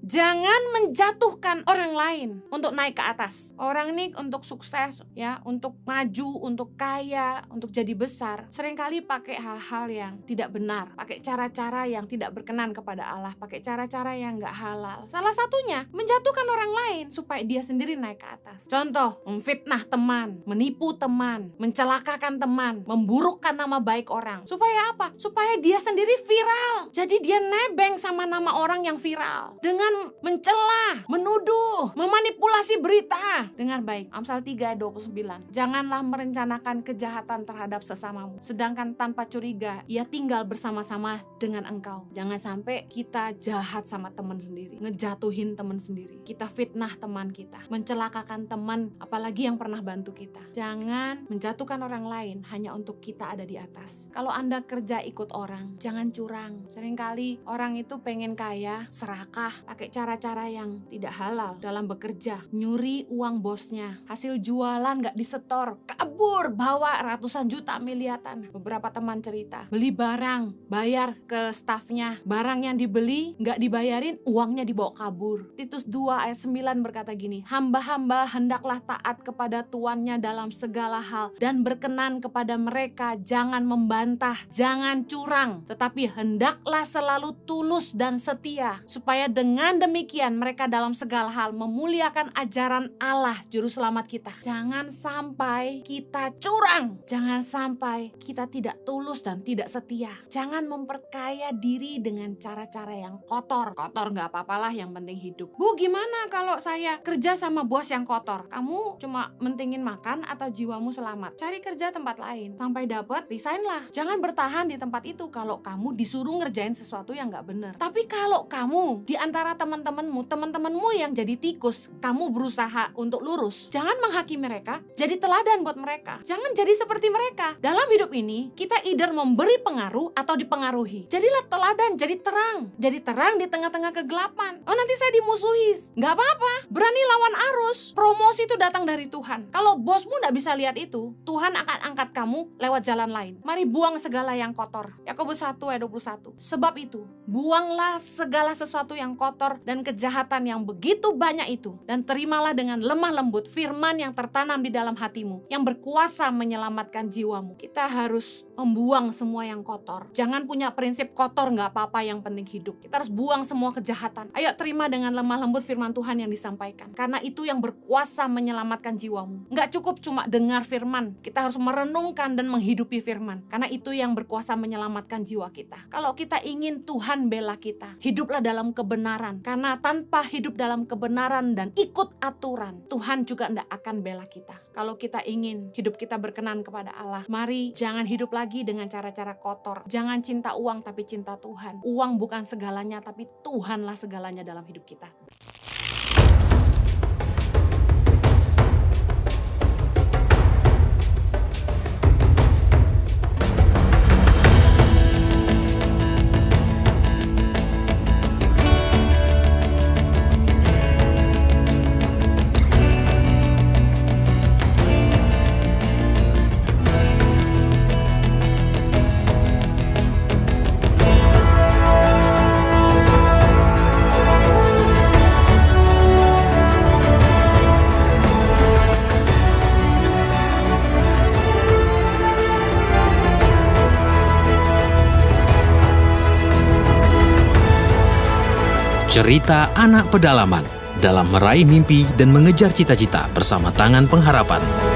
Jangan menjatuhkan orang lain untuk naik ke atas. Orang ini untuk sukses ya, untuk maju, untuk kaya, untuk jadi besar, seringkali pakai hal-hal yang tidak benar, pakai cara-cara yang tidak berkenan kepada Allah, pakai cara-cara yang gak halal. Salah satunya menjatuhkan orang lain supaya dia sendiri naik ke atas. Contoh, memfitnah teman, menipu teman, mencelakakan teman, memburukkan nama baik orang. Supaya apa? Supaya dia sendiri viral. Jadi dia nebeng sama nama orang yang viral dengan mencela, menuduh, memanipulasi berita. Dengar baik, Amsal 3 ayat 29. Janganlah merencanakan kejahatan terhadap sesamamu, sedangkan tanpa curiga ia tinggal bersama-sama dengan engkau. Jangan sampai kita jahat sama teman sendiri, ngejatuhin teman sendiri, kita fitnah teman kita, mencelakakan teman apalagi yang pernah bantu kita. Jangan menjatuhkan orang lain hanya untuk kita ada di atas. Kalau Anda kerja ikut orang, jangan curang. Seringkali orang itu pengen kaya, serakah, pakai cara-cara yang tidak halal dalam bekerja, nyuri uang bosnya, hasil jualan gak disetor, kabur, bawa ratusan juta miliatan. Beberapa teman cerita, beli barang, bayar ke stafnya, barang yang dibeli gak dibayarin, uangnya dibawa kabur. Titus 2 ayat 9 berkata gini, hamba-hamba hendaklah taat kepada tuannya dalam segala hal dan berkenan kepada mereka, jangan membantah, jangan curang, tetapi hendaklah selalu tulus dan setia, supaya dengan demikian mereka dalam segala hal memuliakan ajaran Allah juru selamat kita. Jangan sampai kita curang, jangan sampai kita tidak tulus dan tidak setia. Jangan memperkaya diri dengan cara-cara yang kotor. Kotor gak apa-apalah, yang penting hidup. Bu, gimana kalau saya kerja sama bos yang kotor? Kamu cuma mentingin makan atau jiwamu selamat? Cari kerja tempat lain, sampai dapat resign lah. Jangan bertahan di tempat itu kalau kamu disuruh ngerjain sesuatu yang gak benar. Tapi kalau kamu di antara teman-temanmu yang jadi tikus, kamu berusaha untuk lurus, jangan menghakimi mereka, jadi teladan buat mereka. Jangan jadi seperti mereka. Dalam hidup ini, kita either memberi pengaruh atau dipengaruhi. Jadilah teladan, jadi terang di tengah-tengah kegelapan. Oh, nanti saya dimusuhi. Gak apa-apa, berani lawan arus. Promosi itu datang dari Tuhan. Kalau bosmu gak bisa lihat itu, Tuhan akan angkat kamu lewat jalan lain. Mari buang segala yang kotor. Yakobus 1 ayat 21. Sebab itu, buanglah segala sesuatu yang kotor dan kejahatan yang begitu banyak itu, dan terimalah dengan lemah lembut firman yang tertanam di dalam hatimu, yang berkuasa menyelamatkan jiwamu. Kita harus membuang semua yang kotor. Jangan punya prinsip kotor gak apa-apa, yang penting hidup. Kita harus buang semua kejahatan. Ayo terima dengan lemah lembut firman Tuhan yang disampaikan, karena itu yang berkuasa menyelamatkan jiwamu. Gak cukup cuma dengar firman, kita harus merenungkan dan menghidupi firman, karena itu yang berkuasa menyelamatkan jiwa kita. Kalau kita ingin Tuhan bela kita, hiduplah dalam kebenaran, karena tanpa hidup dalam kebenaran dan ikut aturan, Tuhan juga tidak akan bela kita. Kalau kita ingin hidup kita berkenan kepada Allah, mari jangan hidup lagi dengan cara-cara kotor. Jangan cinta uang tapi cinta Tuhan. Uang bukan segalanya, tapi Tuhanlah segalanya dalam hidup kita. Cerita anak pedalaman dalam meraih mimpi dan mengejar cita-cita bersama Tangan Pengharapan.